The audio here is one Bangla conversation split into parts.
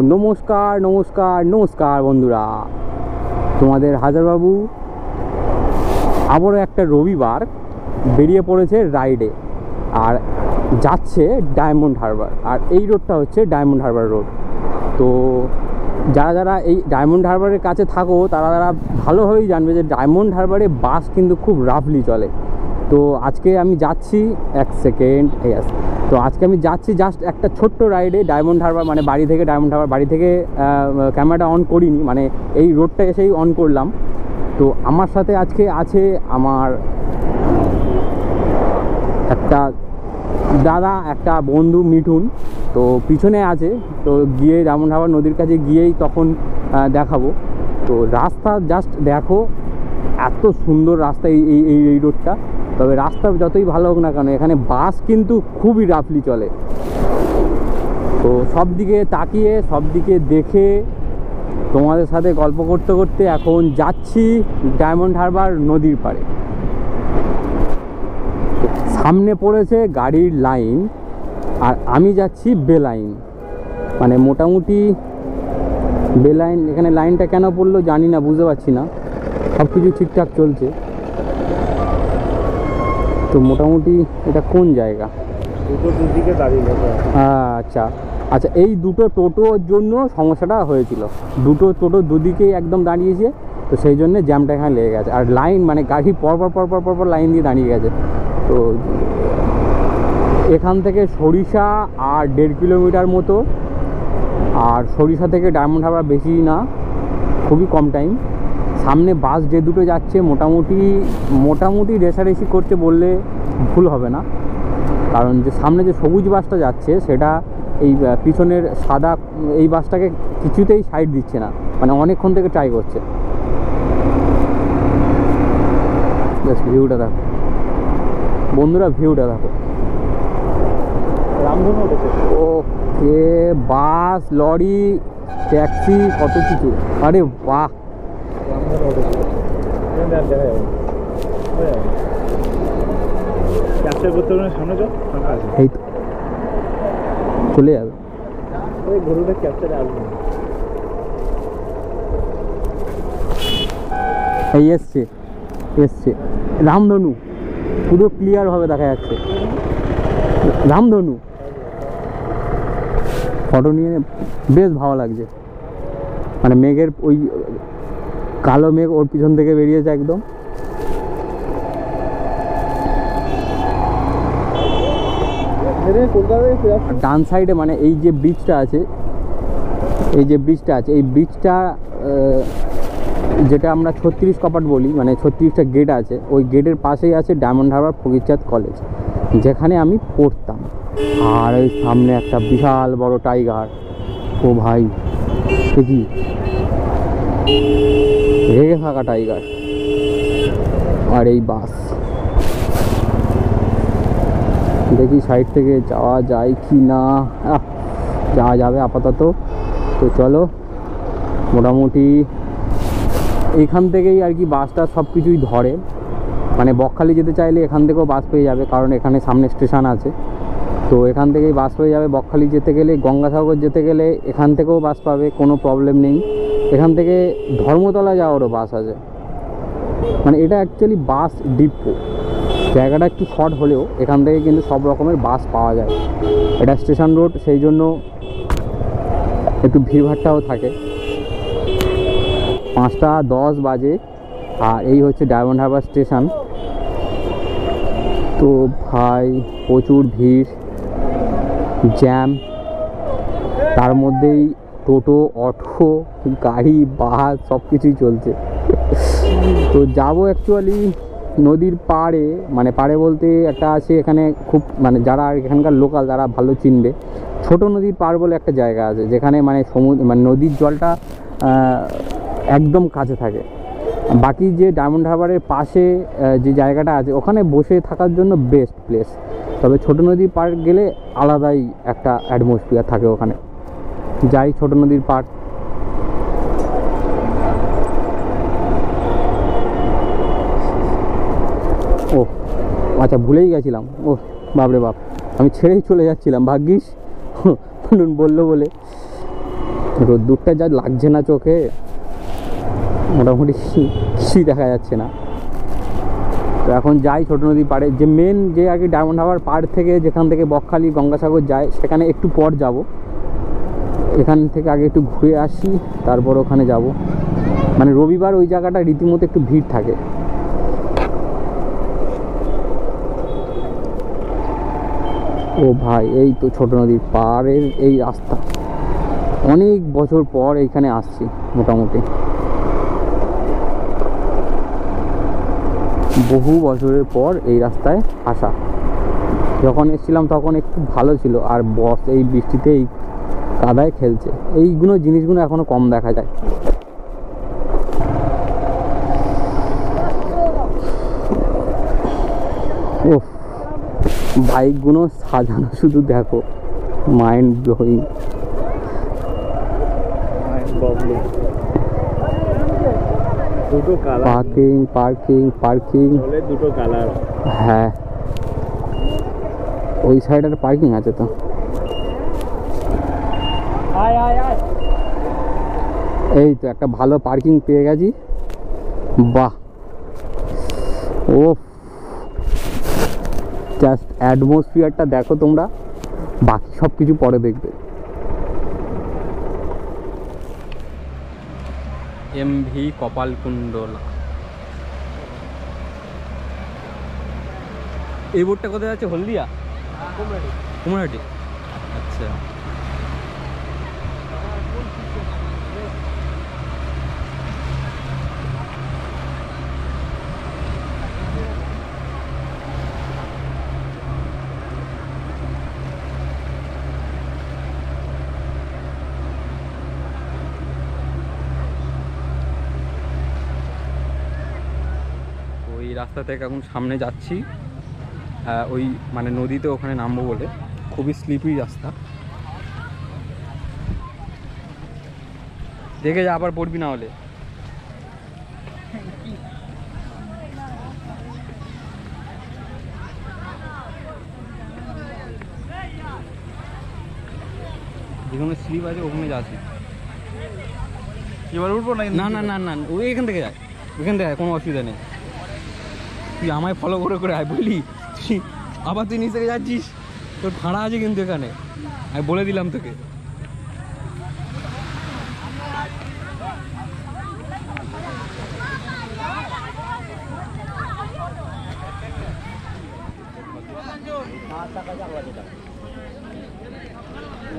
নমস্কার নমস্কার নমস্কার বন্ধুরা, তোমাদের হাজারবাবু আবারও একটা রবিবার বেরিয়ে পড়েছে রাইডে আর যাচ্ছে ডায়মন্ড হারবার। আর এই রোডটা হচ্ছে ডায়মন্ড হারবার রোড। তো যারা যারা এই ডায়মন্ড হারবারের কাছে থাকো তারা ভালোভাবেই জানবে যে ডায়মন্ড হারবারে বাস কিন্তু খুব রাফলি চলে। তো আজকে আমি যাচ্ছি তো আজকে আমি যাচ্ছি জাস্ট একটা ছোট্ট রাইডে ডায়মন্ড হারবার, মানে বাড়ি থেকে ডায়মন্ড হারবার। বাড়ি থেকে ক্যামেরাটা অন করিনি, মানে এই রোডটা এসেই অন করলাম। তো আমার সাথে আজকে আছে আমার একটা দাদা, একটা বন্ধু মিঠুন। তো পিছনে আছে, তো গিয়ে ডায়মন্ড হারবার নদীর কাছে গিয়েই তখন দেখাবো। তো রাস্তা জাস্ট দেখো, এত সুন্দর রাস্তা এই রোডটা। তবে রাস্তা যতই ভালো হোক না কেন, এখানে বাস কিন্তু খুবই রাফলি চলে। তো সব দিকে তাকিয়ে সব দিকে দেখে তোমাদের সাথে গল্প করতে করতে এখন যাচ্ছি ডায়মন্ড হারবার নদীর পাড়ে। সামনে পড়েছে গাড়ির লাইন আর আমি যাচ্ছি বে লাইন, মানে মোটামুটি বে লাইন। এখানে লাইনটা কেন পড়লো জানি না, বুঝতে পারছি না, সব কিছু ঠিকঠাক চলছে। তো মোটামুটি এটা কোন জায়গা? দুদিকে দাঁড়িয়ে আচ্ছা আচ্ছা, এই দুটো টোটোর জন্য সমস্যাটা হয়েছিল। দুটো টোটো দুদিকেই একদম দাঁড়িয়েছে, তো সেই জন্য জ্যামটা এখানে লেগে গেছে। আর লাইন মানে গাড়ি পরপর লাইন দিয়ে দাঁড়িয়ে গেছে। তো এখান থেকে সরিষা আর 1.5 কিলোমিটার মতো, আর সরিষা থেকে ডায়মন্ড হারবার বেশি না, খুবই কম টাইম। সামনে বাস যে দুটো যাচ্ছে মোটামুটি রেসারেসি করছে বললে ভুল হবে না, কারণ যে সামনে যে সবুজ বাসটা যাচ্ছে সেটা এই পিছনের সাদা এই বাসটাকে কিছুতেই সাইড দিচ্ছে না, মানে অনেকক্ষণ থেকে ট্রাই করছে। বেশ ভিউটা দেখো বন্ধুরা, ভিউটা দেখো। ওকে, বাস, লরি, ট্যাক্সি, কত কিছু। আরে বাহ, এই তো চলে যাবে। এই এসছে রামধনু, পুরো ক্লিয়ার ভাবে দেখা যাচ্ছে রামধনু। ফটো নিয়ে বেশ ভালো লাগছে, মানে মেঘের ওই কালো মেঘ ওর পিছন থেকে বেরিয়েছে একদম। ডান সাইডে মানে এই যে ব্রিজটা আছে, এই ব্রিজটা যেটা আমরা 36 কপাট বলি, মানে 36টা গেট আছে, ওই গেটের পাশেই আছে ডায়মন্ড হারবার ফকিরচাঁদ কলেজ, যেখানে আমি পড়তাম। আর এই সামনে একটা বিশাল বড় টাইগার। ও ভাই, দেখি রেগে থাকা টাইগার। আর এই বাস, দেখি সাইড থেকে যাওয়া যায় কি না। যাওয়া যাবে আপাতত। তো চলো, মোটামুটি এইখান থেকেই আর কি বাসটা সব কিছুই ধরে। মানে বকখালি যেতে চাইলে এখান থেকেও বাস পেয়ে যাবে, কারণ এখানে সামনে স্টেশন আছে। তো এখান থেকেই বাস পেয়ে যাবে। বকখালি যেতে গেলে, গঙ্গাসাগর যেতে গেলে এখান থেকেও বাস পাবে, কোনো প্রবলেম নেই। এখান থেকে ধর্মতলা যাওয়ারও বাস আছে। মানে এটা অ্যাকচুয়ালি বাস ডিপো। জায়গাটা একটু শর্ট হলেও এখান থেকে কিন্তু সব রকমের বাস পাওয়া যায়। এটা স্টেশন রোড, সেই জন্য একটু ভিড়ভাট্টাও থাকে। 5:10 বাজে আর এই হচ্ছে ডায়মন্ড হারবার স্টেশন। তো ভাই প্রচুর ভিড়, জ্যাম, তার মধ্যেই টোটো, অটো, গাড়ি, বাস সব কিছুই চলছে। তো যাবো অ্যাকচুয়ালি নদীর পাড়ে, মানে পাড়ে বলতে একটা আছে এখানে খুব, মানে যারা এখানকার লোকাল তারা ভালো চিনবে। ছোট নদীর পাড় বলে একটা জায়গা আছে, যেখানে মানে মানে নদীর জলটা একদম কাছে থাকে। বাকি যে ডায়মন্ড হারবারের পাশে যে জায়গাটা আছে ওখানে বসে থাকার জন্য বেস্ট প্লেস। তবে ছোট নদীর পাড় গেলে আলাদাই একটা অ্যাটমসফিয়ার থাকে ওখানে। যাই ছোট নদীর পাড়। ও আচ্ছা, ভুলেই গেছিলাম। ও বাপরে বাপ, আমি ছেড়েই চলে যাচ্ছিলাম, ভাগ্যিস বললো বলে। রোদ্দুরটা যা লাগছে না চোখে, মোটামুটি কিছুই দেখা যাচ্ছে না। তো এখন যাই ছোটো নদী পাড়ে, যে মেন যে আর কি ডায়মন্ড হারবার পাড় থেকে যেখান থেকে বকখালি গঙ্গাসাগর যায় সেখানে একটু পর যাব। এখান থেকে আগে একটু ঘুরে আসি, তারপর ওখানে যাব। মানে রবিবার ওই জায়গাটা রীতিমতো একটু ভিড় থাকে। ও ভাই, এই তো ছোটো নদীর পাড়ের এই রাস্তা, অনেক বছর পর এইখানে আসছি। মোটামুটি বহু বছরের পর এই রাস্তায় আসা। যখন এসেছিলাম তখন একটু ভালো ছিল, আর বস এই বৃষ্টিতে এই কাদায় খেলছে। এইগুলো জিনিসগুলো এখনো কম দেখা যায়। ও বাইকগুলো সাজানো শুধু দেখো, মাইন্ড ব্লোয়িং। দুটো কালার, পার্কিং পার্কিং পার্কিং, দুটো কালার। হ্যাঁ, ওই সাইড একটা পার্কিং আছে তো। এই তো একটা ভালো পার্কিং পেয়ে গেছি। বাহ, ও জাস্ট অ্যাটমসফিয়ারটা দেখো তোমরা, বাকি সব কিছু পরে দেখবে। এমভি কপালকুণ্ডলা, এই বোর্ডটা কোথায় আছে? হলদিয়া, কুমড়াহাটি। আচ্ছা, ওই রাস্তা থেকে এখন সামনে যাচ্ছি, ওই মানে নদীতে ওখানে নামবো বলে। খুবই স্লিপি রাস্তা, দেখে যা, আবার পড়বি না হলে। যেখানে স্লিপ আছে ওখানে যাচ্ছি। এবার উঠবো না? না না না না, ওই এখান থেকে যায়, ওখান থেকে কোনো অসুবিধা নেই। তুই আমায় ফলো করে করে আয়, বলি আবার তুই নিচে যাচ্ছিস, তোর ভাড়া আছে কিন্তু এখানে, আমি বলে দিলাম তোকে।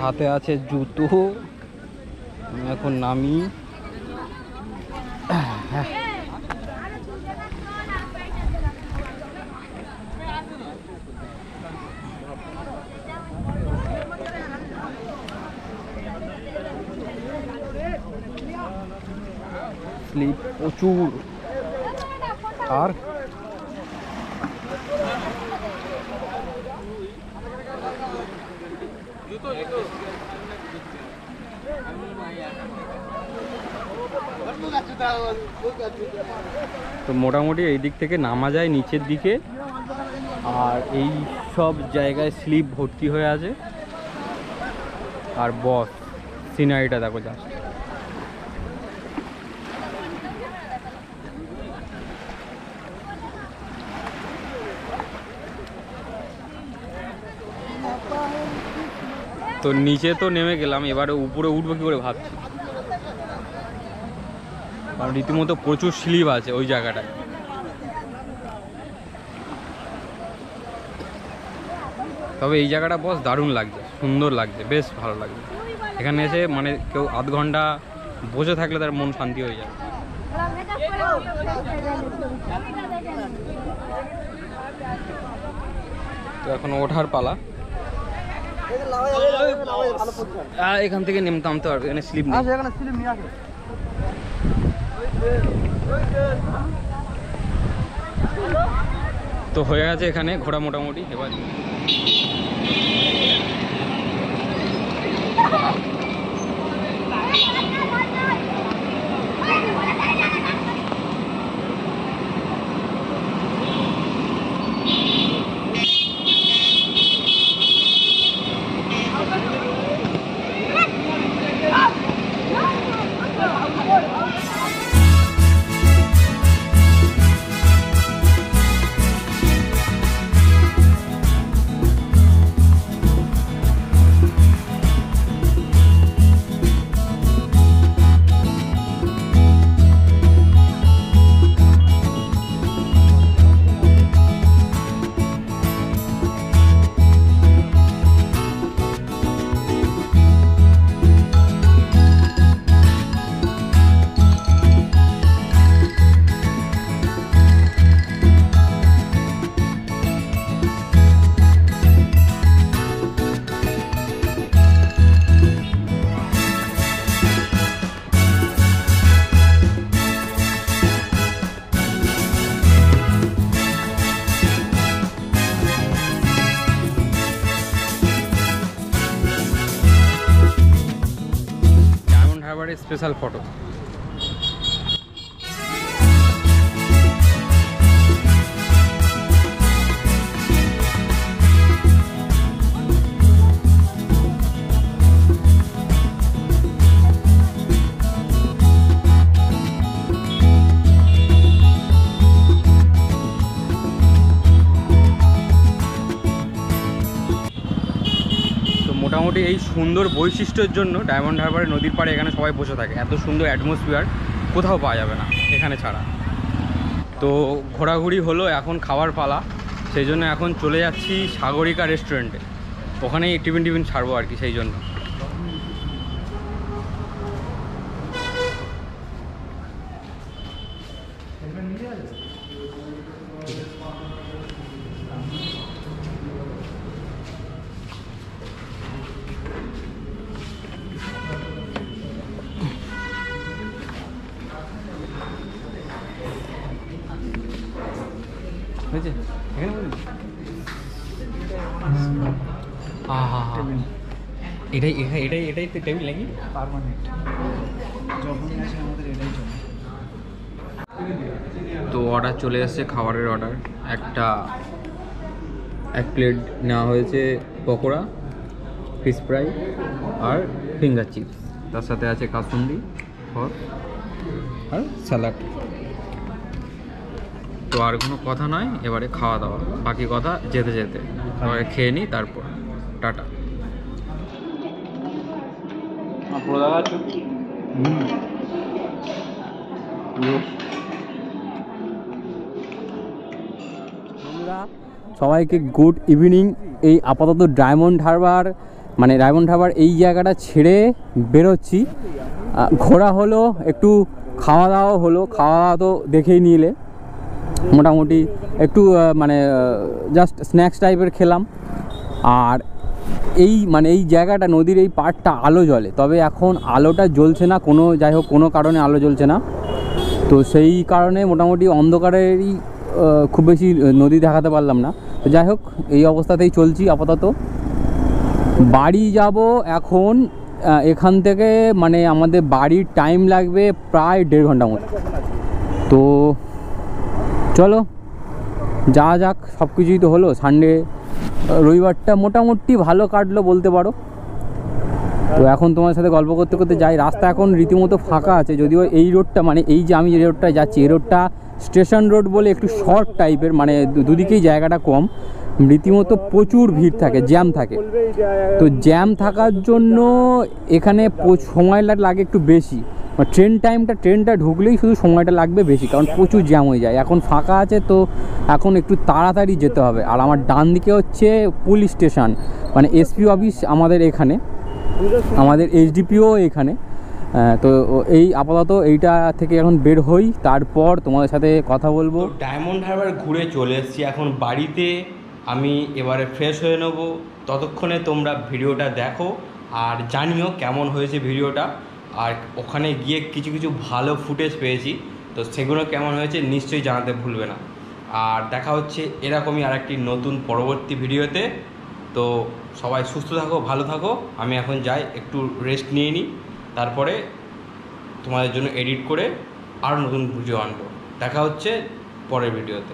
হাতে আছে জুতো, এখন নামি। স্লিপ প্রচুর। আর তো মোটামুটি এই দিক থেকে নামা যায় নিচের দিকে, আর এই সব জায়গায় স্লিপ ভর্তি হয়ে আছে। আর বস সিনারিটা দেখো জাস্ট। তো নিচে তো নেমে গেলাম, এবারে উপরে উঠবো কি করে ভাবছি, কারণ রীতিমতো প্রচুর স্লিপ আছে ওই জায়গাটায়। তবে এই জায়গাটা বস দারুণ লাগছে, সুন্দর লাগছে, বেশ ভালো লাগছে। এখানে এসে মানে কেউ আধ ঘন্টা বসে থাকলে তার মন শান্তি হয়ে যায়। তো এখন ওঠার পালা। এখান থেকে নামতে পারবে, এখানে স্লিপ নেই। তো হয়ে গেছে এখানে ঘোরা মোটামুটি। এবার স্পেশাল ফটো। মোটামুটি এই সুন্দর বৈশিষ্ট্যের জন্য ডায়মন্ড হারবারে নদীর পাড়ে এখানে সবাই বসে থাকে। এত সুন্দর অ্যাটমসফিয়ার কোথাও পাওয়া যাবে না এখানে ছাড়া। তো ঘোরাঘুরি হলো, এখন খাবার পালা, সেই জন্য এখন চলে যাচ্ছি সাগরিকা রেস্টুরেন্টে, ওখানেই টিফিন ছাড়বো আর কি, সেই জন্য। এটাই তো টেবিল নাকি পার্মানেন্ট, যখনই আসে আমাদের এটাই চলে। তো অর্ডার চলে এসেছে, খাবারের অর্ডার। এক প্লেট নেওয়া হয়েছে পকোড়া, ফিশ ফ্রাই আর ফিঙ্গার চিপস, তার সাথে আছে কাসুন্দি আর স্যালাড। তো আর কোনো কথা নয়, এবারে খাওয়া দাওয়া, বাকি কথা যেতে যেতে। এবারে খেয়ে নিই, তারপর টাটা। সবাইকে গুড ইভিনিং। এই আপাতত ডায়মন্ড হারবার এই জায়গাটা ছেড়ে বেরোচ্ছি। ঘোরা হলো, একটু খাওয়া দাওয়া হলো। খাওয়া দাওয়া তো দেখেই নিলে, মোটামুটি একটু জাস্ট স্ন্যাক্স টাইপের খেলাম। আর এই জায়গাটা, নদীর এই পাড়টা আলো জ্বলে, তবে এখন আলোটা জ্বলছে না, যাই হোক কোনো কারণে আলো জ্বলছে না। তো সেই কারণে মোটামুটি অন্ধকারেরই খুব বেশি নদী দেখাতে পারলাম না। তো যাই হোক, এই অবস্থাতেই চলছি আপাতত। বাড়ি যাব এখন। এখান থেকে আমাদের বাড়ির টাইম লাগবে প্রায় 1.5 ঘন্টা মতো। তো চলো যাওয়া যাক। সব কিছুই তো হলো। সানডে, রবিবারটা মোটামুটি ভালো কাটলো বলতে পারো। তো এখন তোমার সাথে গল্প করতে করতে যাই। রাস্তা এখন রীতিমতো ফাঁকা আছে, যদিও এই রোডটা এই যে আমি যে রোডটায় যাচ্ছি, এই রোডটা স্টেশন রোড বলে একটু শর্ট টাইপের, দুদিকেই জায়গাটা কম। রীতিমতো প্রচুর ভিড় থাকে, জ্যাম থাকে। তো জ্যাম থাকার জন্য এখানে সময় লাগে একটু বেশি। ট্রেনটা ঢুকলেই শুধু সময়টা লাগবে বেশি, কারণ প্রচুর জ্যাম হয়ে যায়। এখন ফাঁকা আছে, তো এখন একটু তাড়াতাড়ি যেতে হবে। আর আমার ডান দিকে হচ্ছে পুলিশ স্টেশন, এসপি অফিস আমাদের এখানে, আমাদের এইচডিপিও এখানে। তো এই আপাতত এইটা থেকে এখন বের হই, তারপর তোমাদের সাথে কথা বলবো। ডায়মন্ড হারবার ঘুরে চলে এসেছি এখন বাড়িতে। আমি এবারে ফ্রেশ হয়ে নেব। ততক্ষণে তোমরা ভিডিওটা দেখো আর জানিও কেমন হয়েছে ভিডিওটা। আর ওখানে গিয়ে কিছু ভালো ফুটেজ পেয়েছি, তো সেগুলো কেমন হয়েছে নিশ্চয়ই জানাতে ভুলবে না। আর দেখা হচ্ছে এরকমই আরেকটি নতুন পরবর্তী ভিডিওতে। তো সবাই সুস্থ থাকো, ভালো থাকো। আমি এখন যাই, একটু রেস্ট নিয়ে নিই, তারপরে তোমাদের জন্য এডিট করে আরও নতুন ভিডিও আনবো। দেখা হচ্ছে পরের ভিডিওতে।